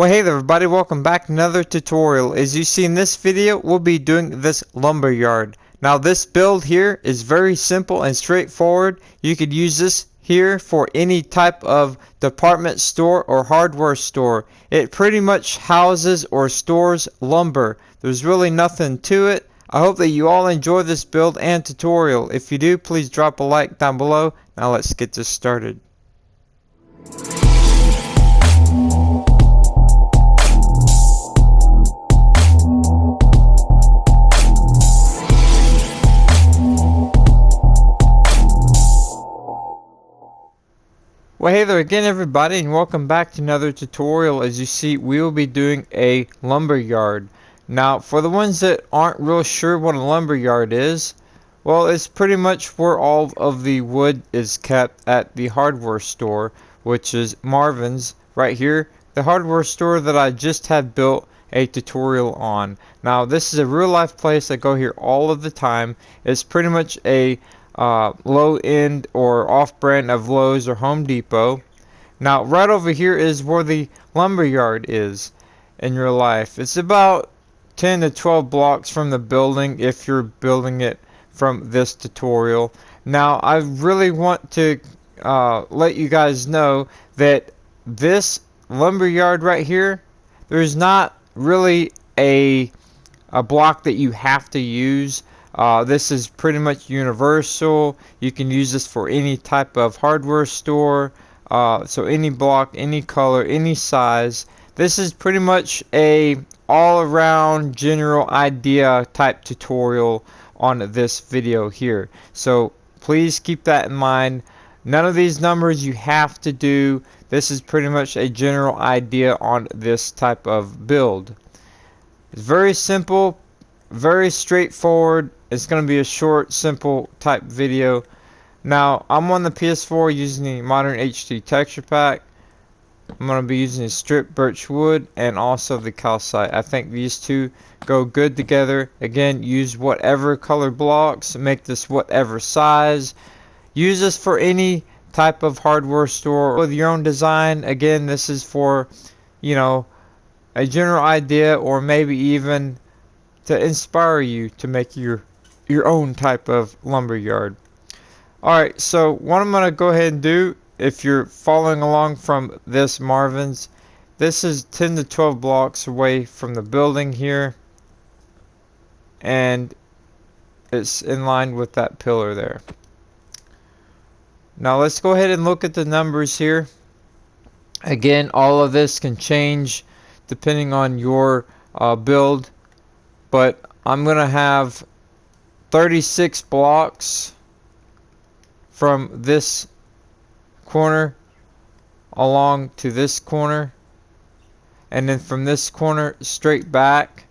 Well, hey there everybody, welcome back to another tutorial. As you see in this video, we'll be doing this lumber yard. Now this build here is very simple and straightforward. You could use this here for any type of department store or hardware store. It pretty much houses or stores lumber. There's really nothing to it. I hope that you all enjoy this build and tutorial. If you do, please drop a like down below. Now let's get this started. Well, hey there again everybody, and welcome back to another tutorial. As you see, we will be doing a lumber yard. Now for the ones that aren't real sure what a lumber yard is, well, it's pretty much where all of the wood is kept at the hardware store, which is Marvin's right here, the hardware store that I just had built a tutorial on. Now this is a real life place. I go here all of the time. It's pretty much a low end or off brand of Lowe's or Home Depot. Now right over here is where the lumber yard is in real life. It's about 10 to 12 blocks from the building if you're building it from this tutorial. Now I really want to let you guys know that this lumber yard right here, there's not really a block that you have to use. This is pretty much universal. You can use this for any type of hardware store. So any block, any color, any size. This is pretty much a all-around general idea type tutorial on this video here. So please keep that in mind. None of these numbers you have to do. This is pretty much a general idea on this type of build. It's very simple, very straightforward. It's going to be a short, simple type video. Now, I'm on the PS4 using the Modern HD Texture Pack. I'm going to be using the stripped birch wood and also the calcite. I think these two go good together. Again, use whatever color blocks. Make this whatever size. Use this for any type of hardware store with your own design. Again, this is for, you know, a general idea, or maybe even to inspire you to make your own type of lumber yard. Alright, so what I'm going to go ahead and do, if you're following along from this Marvin's, this is 10 to 12 blocks away from the building here, and it's in line with that pillar there. Now let's go ahead and look at the numbers here. Again, all of this can change depending on your build, but I'm going to have 36 blocks from this corner along to this corner, and then from this corner straight back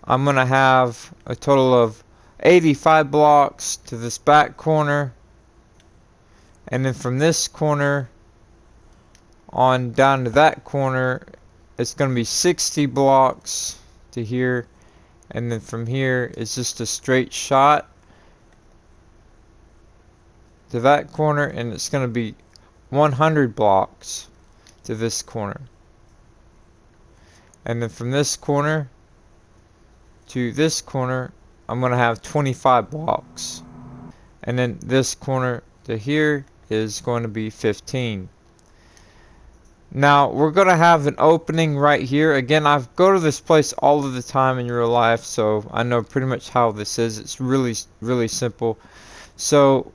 I'm gonna have a total of 85 blocks to this back corner, and then from this corner on down to that corner it's gonna be 60 blocks to here. And then from here it's just a straight shot to that corner, and it's going to be 100 blocks to this corner. And then from this corner to this corner I'm going to have 25 blocks. And then this corner to here is going to be 15. Now we're going to have an opening right here. Again, I go to this place all of the time in real life, so I know pretty much how this is. It's really simple. So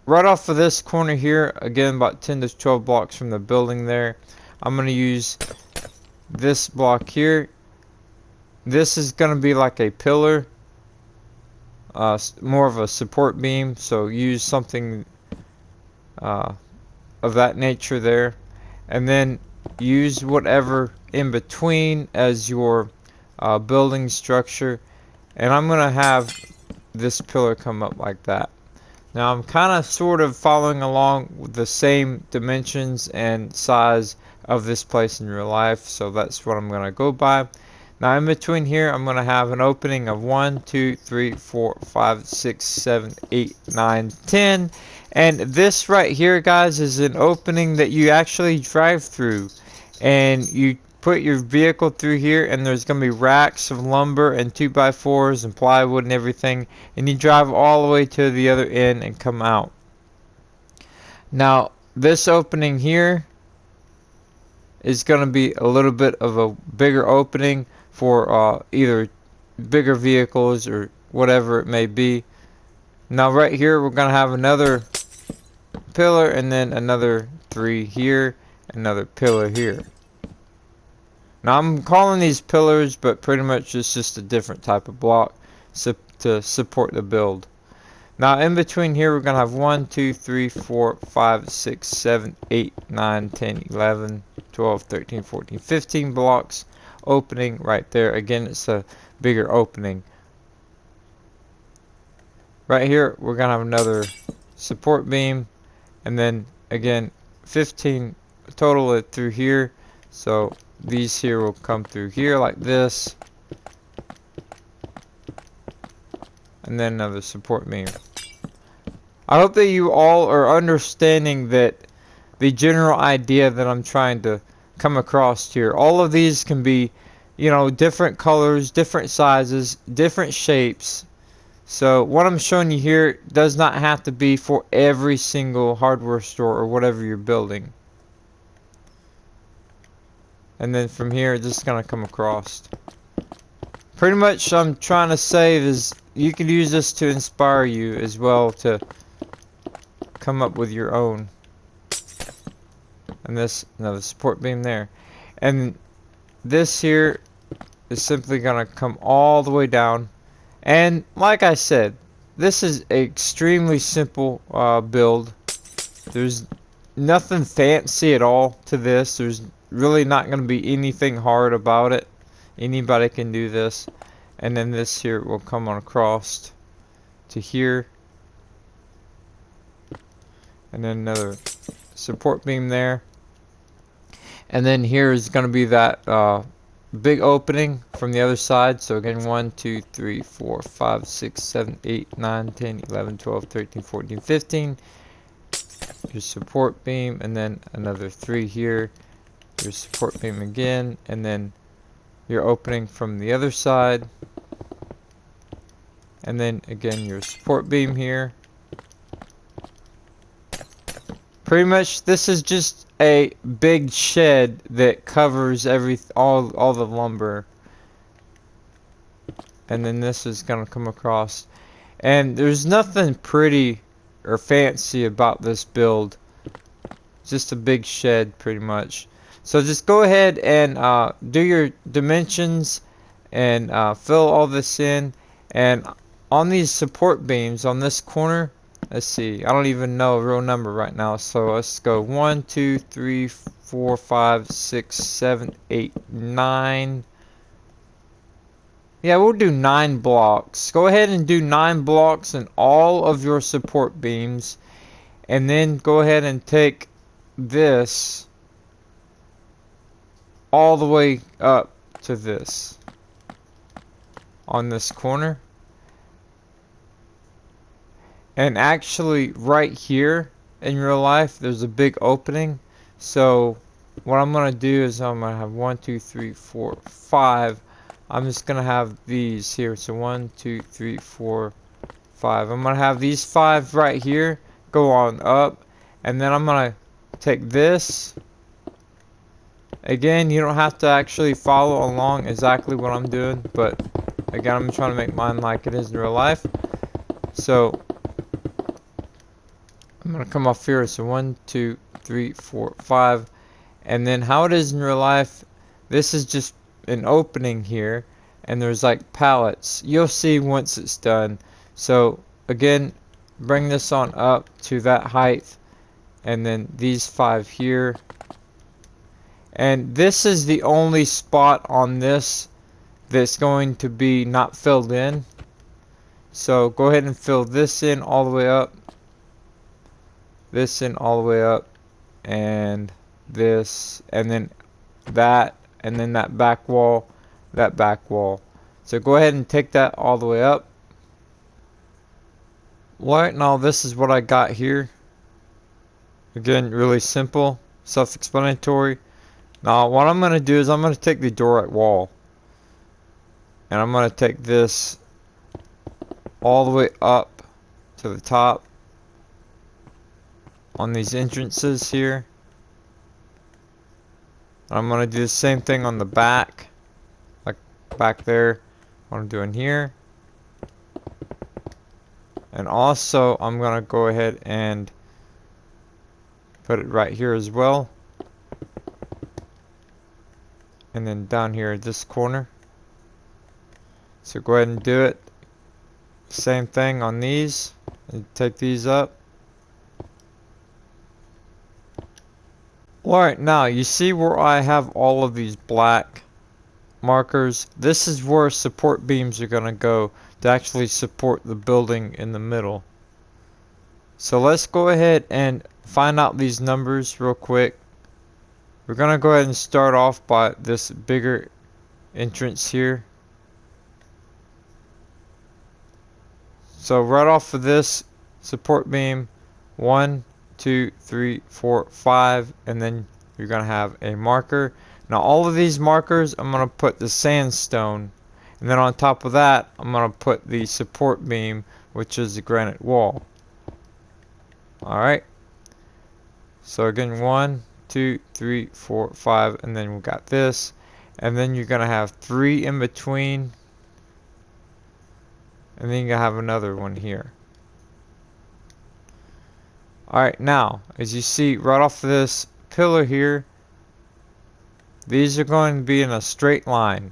right off of this corner here, again about 10 to 12 blocks from the building there, I'm going to use this block here. This is going to be like a pillar, more of a support beam, so use something of that nature there. And then use whatever in between as your building structure. And I'm going to have this pillar come up like that. Now I'm kind of sort of following along with the same dimensions and size of this place in real life, so that's what I'm going to go by. Now in between here I'm going to have an opening of 1, 2, 3, 4, 5, 6, 7, 8, 9, 10. And this right here, guys, is an opening that you actually drive through. And you put your vehicle through here, and there's going to be racks of lumber and 2x4s and plywood and everything, and you drive all the way to the other end and come out. Now this opening here is going to be a little bit of a bigger opening for either bigger vehicles or whatever it may be. Now right here we're going to have another pillar, and then another 3 here, another pillar here. Now I'm calling these pillars, but pretty much it's just a different type of block to support the build. Now in between here we're going to have 1, 2, 3, 4, 5, 6, 7, 8, 9, 10, 11, 12, 13, 14, 15 blocks opening right there. Again, it's a bigger opening. Right here we're going to have another support beam, and then again 15 total through here. So these here will come through here like this, and then another support beam. I hope that you all are understanding that the general idea that I'm trying to come across here. All of these can be, you know, different colors, different sizes, different shapes. So what I'm showing you here does not have to be for every single hardware store or whatever you're building. And then from here, it's just going to come across. Pretty much I'm trying to say is you can use this to inspire you as well to come up with your own. And this, another support beam there. And this here is simply going to come all the way down. And like I said, this is an extremely simple build. There's nothing fancy at all to this. There's really not going to be anything hard about it. Anybody can do this. And then this here will come on across to here. And then another support beam there. And then here is going to be that big opening from the other side. So again, 1, 2, 3, 4, 5, 6, 7, 8, 9, 10, 11, 12, 13, 14, 15. Your support beam, and then another 3 here. Your support beam again, and then your opening from the other side. And then again your support beam here. Pretty much this is just a big shed that covers all the lumber. And then this is going to come across. And there's nothing pretty or fancy about this build. Just a big shed pretty much. So just go ahead and do your dimensions and fill all this in. And on these support beams on this corner, let's see, I don't even know a real number right now, so let's go 1, 2, 3, 4, 5, 6, 7, 8, 9. Yeah, we'll do 9 blocks. Go ahead and do 9 blocks in all of your support beams, and then go ahead and take this all the way up to this on this corner. And actually right here in real life there's a big opening. So what I'm going to do is I'm going to have 1, 2, 3, 4, 5. I'm just going to have these here. So 1, 2, 3, 4, 5. I'm going to have these 5 right here go on up. And then I'm going to take this. Again, you don't have to actually follow along exactly what I'm doing. But again, I'm trying to make mine like it is in real life. So I'm going to come off here. So 1, 2, 3, 4, 5. And then how it is in real life, this is just an opening here. And there's like pallets. You'll see once it's done. So again, bring this on up to that height. And then these 5 here. And this is the only spot on this that's going to be not filled in. So go ahead and fill this in all the way up. This in all the way up. And this. And then that. And then that back wall. That back wall. So go ahead and take that all the way up. Right now this is what I got here. Again, really simple. Self-explanatory. Now what I'm going to do is I'm going to take the Dorite wall, and I'm going to take this all the way up to the top on these entrances here. I'm going to do the same thing on the back, like back there, what I'm doing here. And also I'm going to go ahead and put it right here as well. And then down here at this corner. So go ahead and do it. Same thing on these. And take these up. Alright, now you see where I have all of these black markers? This is where support beams are going to go to actually support the building in the middle. So let's go ahead and find out these numbers real quick. We're going to go ahead and start off by this bigger entrance here. So right off of this support beam, 1, 2, 3, 4, 5, and then you're going to have a marker. Now all of these markers, I'm going to put the sandstone, and then on top of that, I'm going to put the support beam, which is the granite wall. Alright, so again, 1, 2, 3, 4, 5, and then we got this, and then you're going to have 3 in between, and then you're going to have another one here. Alright, now, as you see right off of this pillar here, these are going to be in a straight line.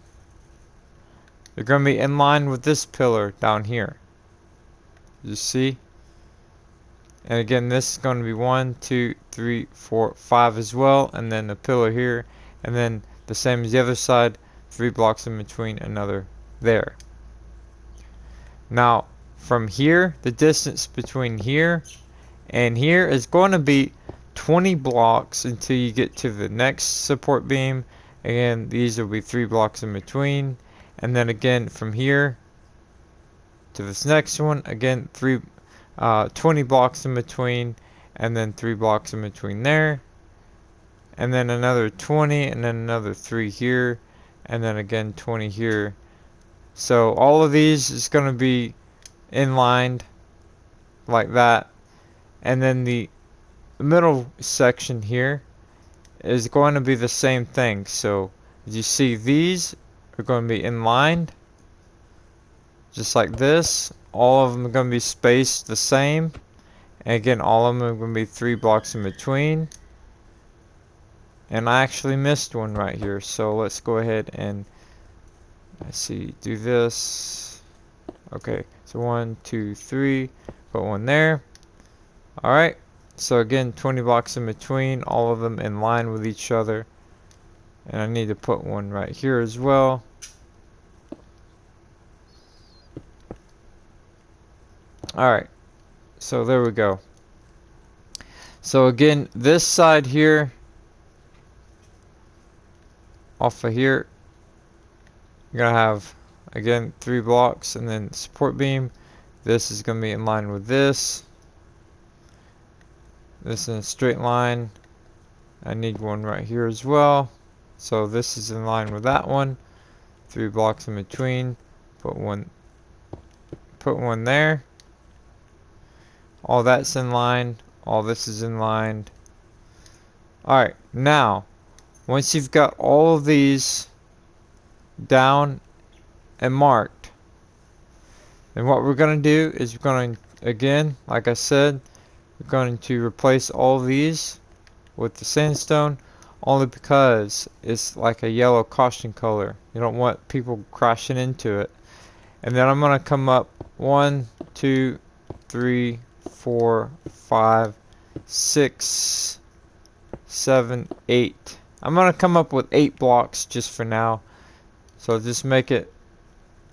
They're going to be in line with this pillar down here. You see? And again, this is going to be 1, 2, 3, 4, 5 as well. And then the pillar here. And then the same as the other side. 3 blocks in between, another there. Now, from here, the distance between here and here is going to be 20 blocks until you get to the next support beam. Again, these will be 3 blocks in between. And then again, from here to this next one, again, 20 blocks in between, and then 3 blocks in between there, and then another 20, and then another 3 here, and then again 20 here. So all of these is going to be inlined like that, and then the middle section here is going to be the same thing. So as you see, these are going to be inlined just like this. All of them are going to be spaced the same. And again, all of them are going to be 3 blocks in between. And I actually missed one right here. So let's go ahead and, let's see, do this. Okay, so 1, 2, 3. Put one there. Alright. So again, 20 blocks in between. All of them in line with each other. And I need to put one right here as well. Alright, so there we go. So again, this side here, off of here, you're going to have, again, 3 blocks, and then support beam. This is going to be in line with this. This in a straight line. I need one right here as well. So this is in line with that one. 3 blocks in between. Put one there. All that's in line. All this is in line. Alright, now, once you've got all of these down and marked, then what we're going to do is we're going to, again, like I said, we're going to replace all these with the sandstone, only because it's like a yellow caution color. You don't want people crashing into it. And then I'm going to come up 1, 2, 3, 4, 5, 6, 7, 8. I'm going to come up with 8 blocks just for now. So just make it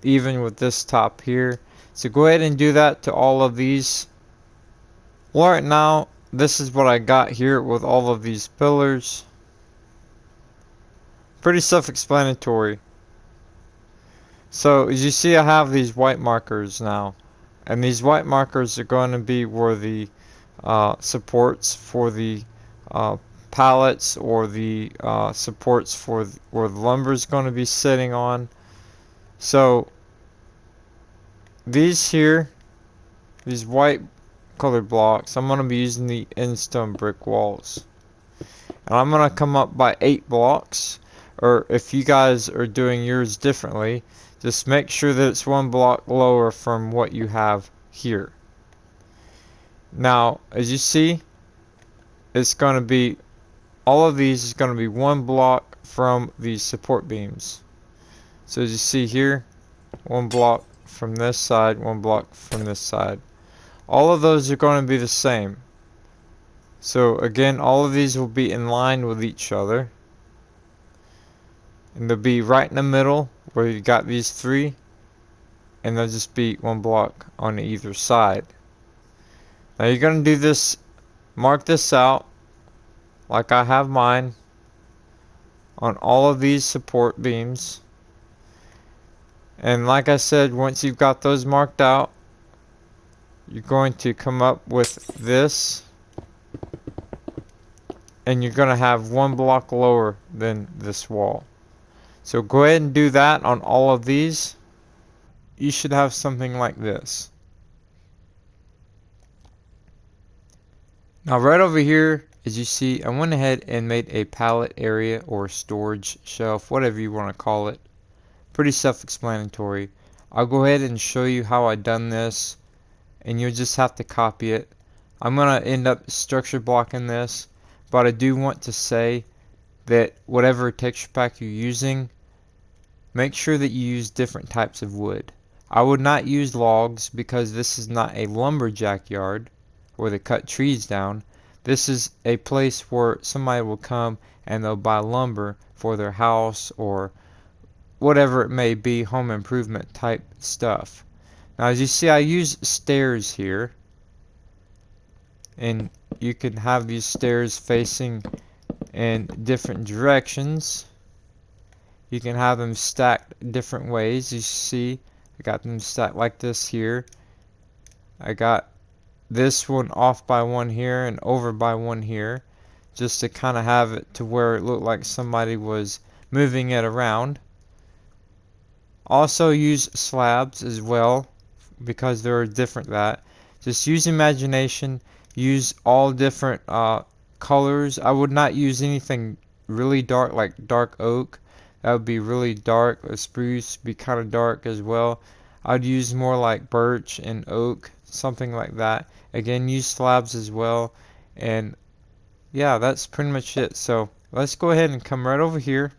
even with this top here. So go ahead and do that to all of these. Alright, now this is what I got here with all of these pillars. Pretty self-explanatory. So as you see, I have these white markers now. And these white markers are going to be where the supports for the pallets or the supports for where the lumber is going to be sitting on. So these here, these white colored blocks, I'm going to be using the in-stone brick walls. And I'm going to come up by 8 blocks, or if you guys are doing yours differently, just make sure that it's 1 block lower from what you have here. Now, as you see, it's going to be, all of these is going to be 1 block from these support beams. So as you see here, 1 block from this side, 1 block from this side. All of those are going to be the same. So again, all of these will be in line with each other. And they'll be right in the middle where you got these 3. And they'll just be 1 block on either side. Now you're going to do this, mark this out like I have mine on all of these support beams. And like I said, once you've got those marked out, you're going to come up with this, and you're going to have 1 block lower than this wall. So go ahead and do that on all of these. You should have something like this. Now right over here, as you see, I went ahead and made a pallet area or storage shelf, whatever you want to call it. Pretty self-explanatory. I'll go ahead and show you how I done this, and you'll just have to copy it. I'm going to end up structure blocking this, but I do want to say that whatever texture pack you're using, make sure that you use different types of wood. I would not use logs because this is not a lumberjack yard where they cut trees down. This is a place where somebody will come and they'll buy lumber for their house or whatever it may be, home improvement type stuff. Now as you see, I use stairs here, and you can have these stairs facing in different directions. You can have them stacked different ways. You see, I got them stacked like this here. I got this one off by 1 here and over by 1 here, just to kind of have it to where it looked like somebody was moving it around. Also use slabs as well, because they're different. That just use imagination, use all different colors. I would not use anything really dark like dark oak. That would be really dark. A spruce would be kind of dark as well. I'd use more like birch and oak, something like that. Again, use slabs as well. And yeah, that's pretty much it. So let's go ahead and come right over here,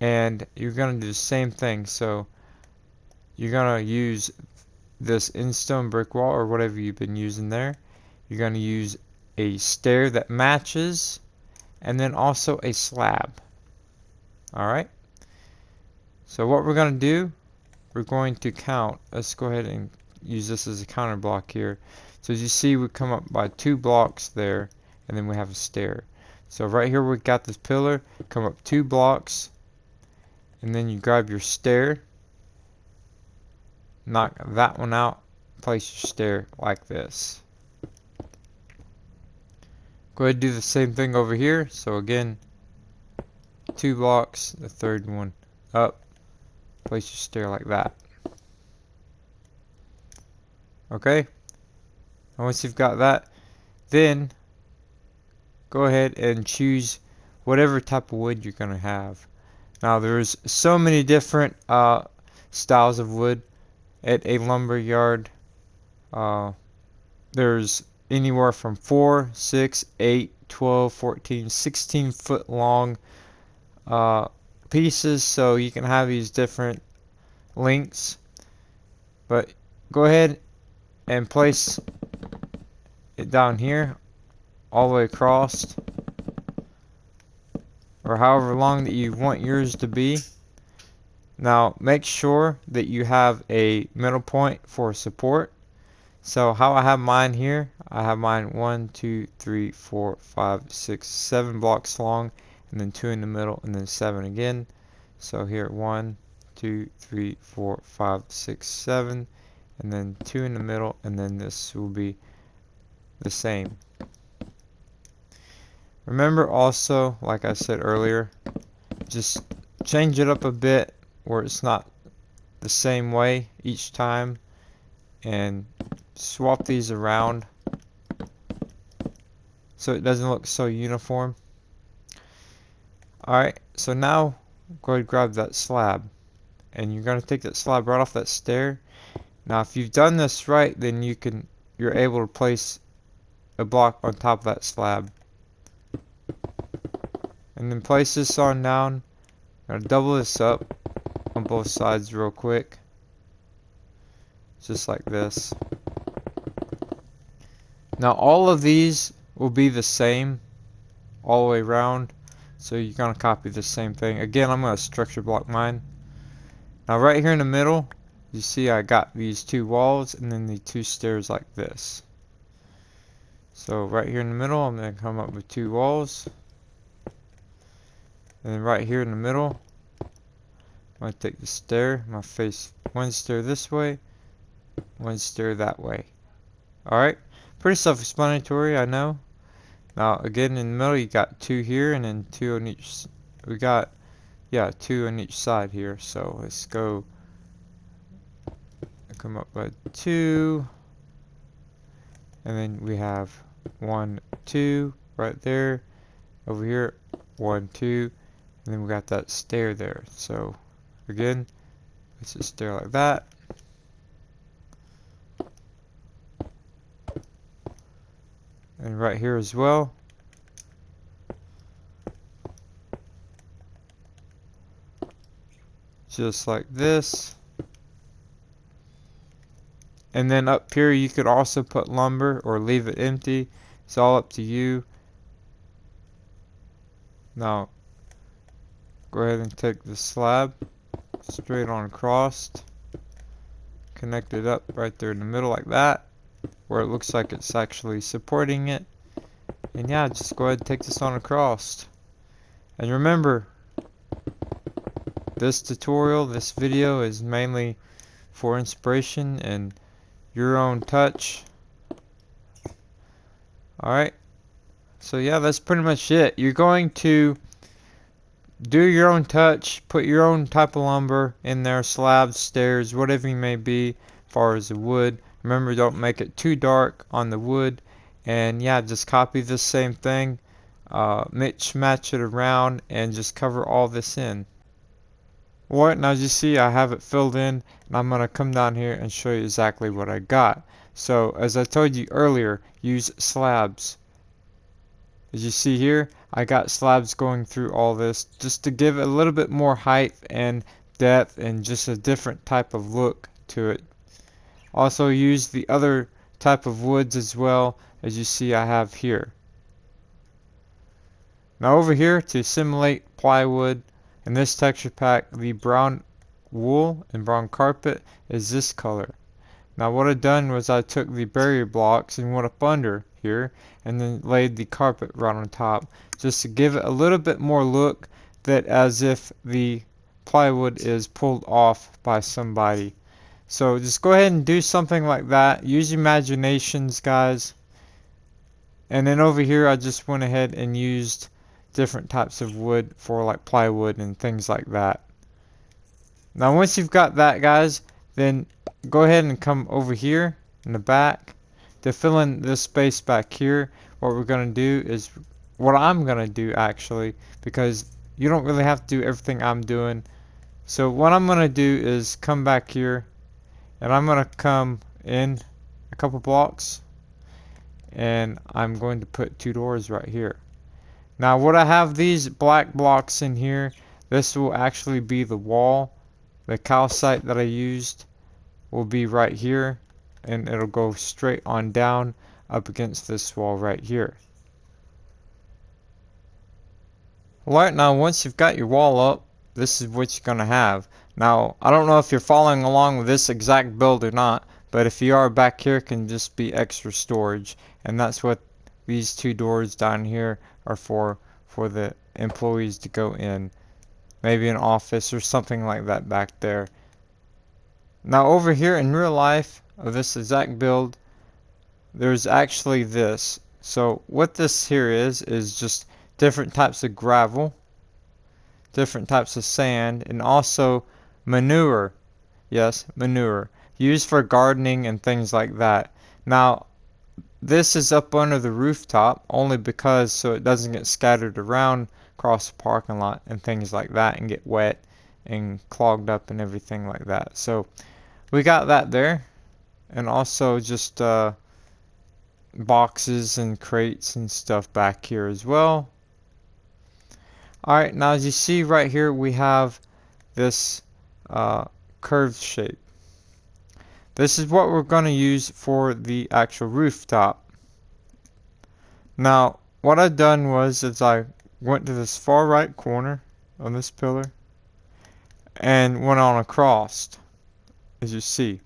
and you're going to do the same thing. So you're going to use this in-stone brick wall or whatever you've been using there. You're going to use a stair that matches, and then also a slab. Alright, so what we're going to do, we're going to count. Let's go ahead and use this as a counter block here. So as you see, we come up by 2 blocks there, and then we have a stair. So right here we got this pillar, come up 2 blocks, and then you grab your stair, knock that one out, place your stair like this. Go ahead and do the same thing over here. So again, 2 blocks, the 3rd one up, place your stair like that. Okay, and once you've got that, then go ahead and choose whatever type of wood you're going to have. Now there's so many different styles of wood at a lumber yard. There's anywhere from 4, 6, 8, 12, 14, 16 foot long pieces, so you can have these different lengths. But go ahead and place it down here all the way across, or however long that you want yours to be. Now make sure that you have a middle point for support. So how I have mine here, I have mine 1, 2, 3, 4, 5, 6, 7 blocks long, and then 2 in the middle, and then 7 again. So here 1, 2, 3, 4, 5, 6, 7, and then 2 in the middle, and then this will be the same. Remember also, like I said earlier, just change it up a bit where it's not the same way each time, and swap these around so it doesn't look so uniform. Alright, so now go ahead and grab that slab, and you're going to take that slab right off that stair. Now if you've done this right, then you're able to place a block on top of that slab, and then place this on down. Gonna double this up on both sides real quick, just like this. Now all of these will be the same all the way around, so you're gonna copy the same thing. Again, I'm gonna structure block mine. Now right here in the middle, you see I got these two walls and then the two stairs like this. So right here in the middle, I'm gonna come up with two walls, and then right here in the middle, I'm gonna take the stair. I'm gonna face one stair this way, one stair that way. Alright, pretty self-explanatory, I know. Now again in the middle you got two here and then two on each. We got, yeah, two on each side here. So let's go. Come up with two, and then we have 1, 2 right there. Over here, 1, 2, and then we got that stair there. So again, let's just stair like that. And right here as well. Just like this. And then up here you could also put lumber or leave it empty. It's all up to you. Now go ahead and take the slab straight on across. Connect it up right there in the middle like that, where it looks like it's actually supporting it. And yeah, just go ahead and take this on across. And remember, this tutorial, this video is mainly for inspiration and your own touch. Alright, so yeah, that's pretty much it. You're going to do your own touch, put your own type of lumber in there, slabs, stairs, whatever you may be, as far as the wood. Remember, don't make it too dark on the wood. And yeah, just copy the same thing, match it around, and just cover all this in. Alright, now as you see, I have it filled in, and I'm going to come down here and show you exactly what I got. So as I told you earlier, use slabs. As you see here, I got slabs going through all this just to give it a little bit more height and depth and just a different type of look to it. Also use the other type of woods as well, as you see I have here. Now over here, to simulate plywood in this texture pack, the brown wool and brown carpet is this color. Now what I've done was I took the barrier blocks and went up under here and then laid the carpet right on top, just to give it a little bit more look, that as if the plywood is pulled off by somebody. So just go ahead and do something like that. Use your imaginations, guys. And then over here I just went ahead and used different types of wood for like plywood and things like that. Now once you've got that, guys, then go ahead and come over here in the back to fill in this space back here. What we're going to do is, what I'm going to do actually, because you don't really have to do everything I'm doing. So what I'm going to do is come back here, and I'm going to come in a couple blocks, and I'm going to put two doors right here. Now what I have these black blocks in here, this will actually be the wall. The calcite that I used will be right here, and it'll go straight on down up against this wall right here. Alright, now once you've got your wall up, this is what you're going to have. Now I don't know if you're following along with this exact build or not, but if you are, back here can just be extra storage, and that's what these two doors down here are for the employees to go in. Maybe an office or something like that back there. Now over here in real life of this exact build, there's actually this. So what this here is just different types of gravel, different types of sand, and also manure. Yes, manure. Used for gardening and things like that. Now, this is up under the rooftop only because so it doesn't get scattered around across the parking lot and things like that and get wet and clogged up and everything like that. So we got that there, and also just boxes and crates and stuff back here as well. Alright, now as you see right here we have this curved shape. This is what we're going to use for the actual rooftop. Now what I've done was is I went to this far right corner on this pillar and went on across, as you see.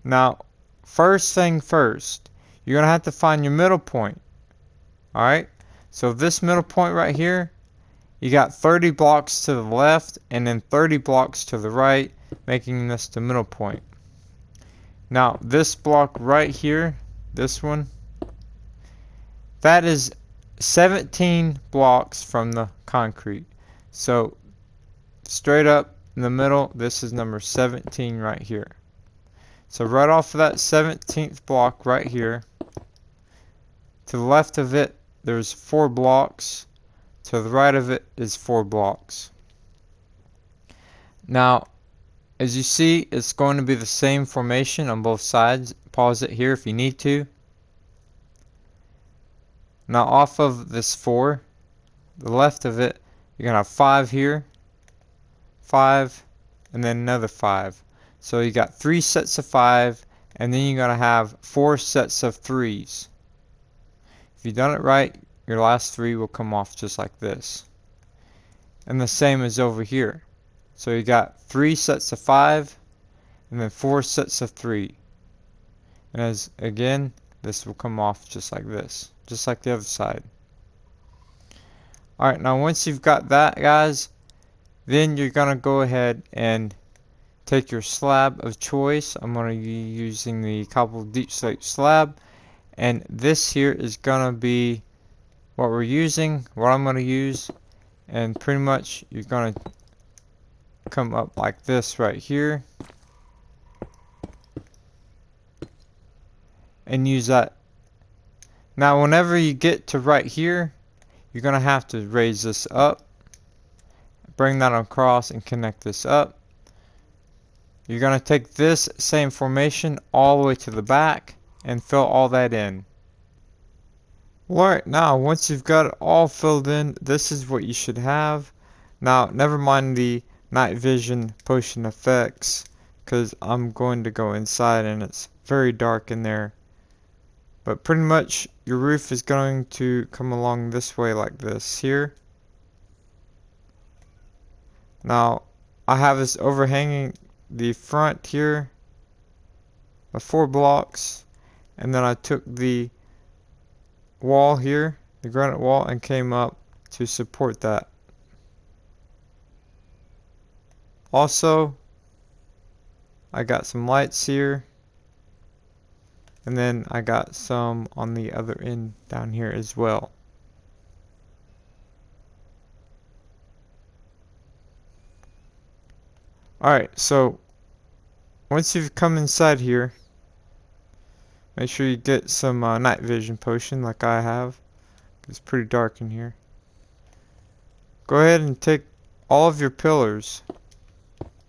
Now first thing first, you're going to have to find your middle point. Alright, so this middle point right here, you got 30 blocks to the left and then 30 blocks to the right, making this the middle point. Now this block right here, this one, that is 17 blocks from the concrete. So straight up in the middle, this is number 17 right here. So right off of that 17th block right here, to the left of it there's 4 blocks, to the right of it is 4 blocks. Now as you see, it's going to be the same formation on both sides. Pause it here if you need to. Now off of this 4, the left of it, you're going to have 5 here, 5, and then another 5. So you got 3 sets of 5, and then you're going to have 4 sets of 3s. If you've done it right, your last 3 will come off just like this. And the same as over here. So you got 3 sets of 5 and then 4 sets of 3. And as again, this will come off just like this, just like the other side. Alright, now once you've got that, guys, then you're going to go ahead and take your slab of choice. I'm going to be using the cobbled deep slate slab. And this here is going to be what we're using, what I'm going to use. And pretty much you're going to come up like this right here and use that. Now whenever you get to right here, you're going to have to raise this up, bring that across and connect this up. You're going to take this same formation all the way to the back and fill all that in. Alright, now once you've got it all filled in, this is what you should have. Now never mind the night vision potion effects, because I'm going to go inside and it's very dark in there. But pretty much your roof is going to come along this way like this here. Now I have this overhanging the front here of 4 blocks, and then I took the wall here, the granite wall, and came up to support that. Also, I got some lights here, and then I got some on the other end down here as well. Alright, so once you've come inside here, make sure you get some night vision potion like I have. It's pretty dark in here. Go ahead and take all of your pillars,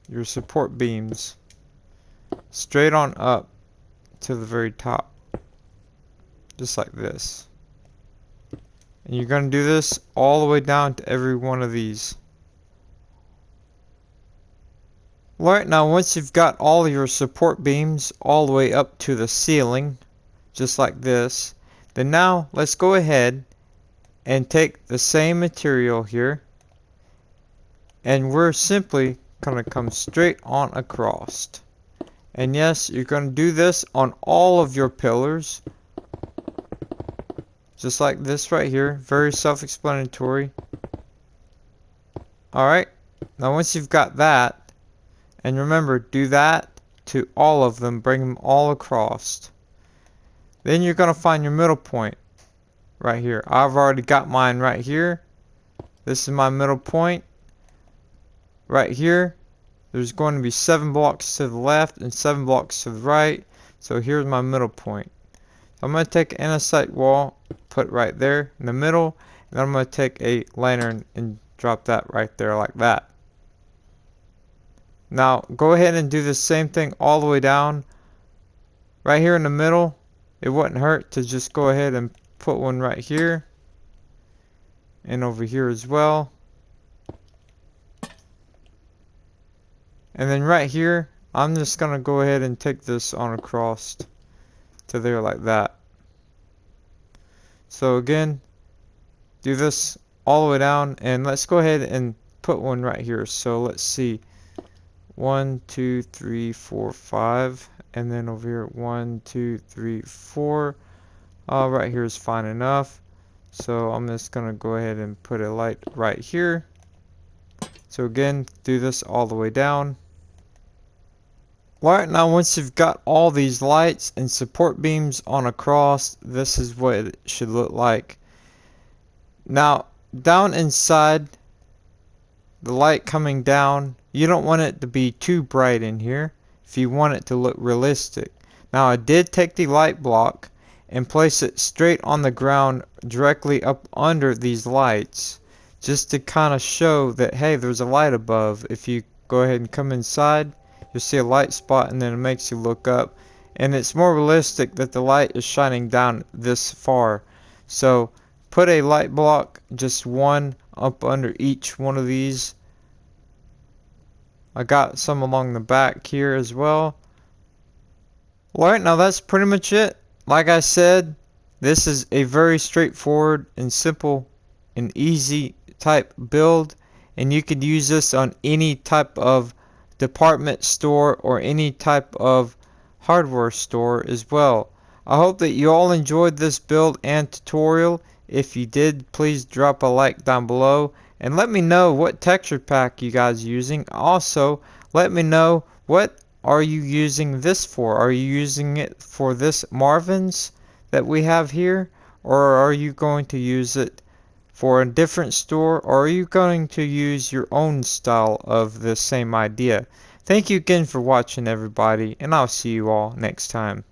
your support beams, straight on up to the very top, just like this. And you're going to do this all the way down to every one of these. Alright, now once you've got all your support beams all the way up to the ceiling, just like this, then now let's go ahead and take the same material here, and we're simply going to come straight on across. And yes, you're going to do this on all of your pillars, just like this right here. Very self-explanatory. Alright, now once you've got that, and remember, do that to all of them, bring them all across. Then you're going to find your middle point right here. I've already got mine right here. This is my middle point. Right here, there's going to be 7 blocks to the left and 7 blocks to the right. So here's my middle point. I'm going to take an andesite wall, put right there in the middle, and I'm going to take a lantern and drop that right there like that. Now go ahead and do the same thing all the way down. Right here in the middle, it wouldn't hurt to just go ahead and put one right here and over here as well. And then right here, I'm just going to go ahead and take this on across to there like that. So again, do this all the way down, and let's go ahead and put one right here. So let's see, 1 2 3 4 5, and then over here 1 2 3 4. Right here is fine enough. So I'm just gonna go ahead and put a light right here. So again, do this all the way down. Alright, now once you've got all these lights and support beams on a cross, this is what it should look like. Now, down inside, the light coming down, you don't want it to be too bright in here if you want it to look realistic. Now, I did take the light block and place it straight on the ground directly up under these lights, just to kind of show that, hey, there's a light above. If you go ahead and come inside, you'll see a light spot, and then it makes you look up, and it's more realistic that the light is shining down this far. So put a light block, just one up under each one of these. I got some along the back here as well. Alright, now that's pretty much it. Like I said, this is a very straightforward and simple and easy type build, and you could use this on any type of department store or any type of hardware store as well. I hope that you all enjoyed this build and tutorial. If you did, please drop a like down below and let me know what texture pack you guys are using. Also, let me know, what are you using this for? Are you using it for this Marvin's that we have here, or are you going to use it for a different store, or are you going to use your own style of the same idea? Thank you again for watching, everybody, and I'll see you all next time.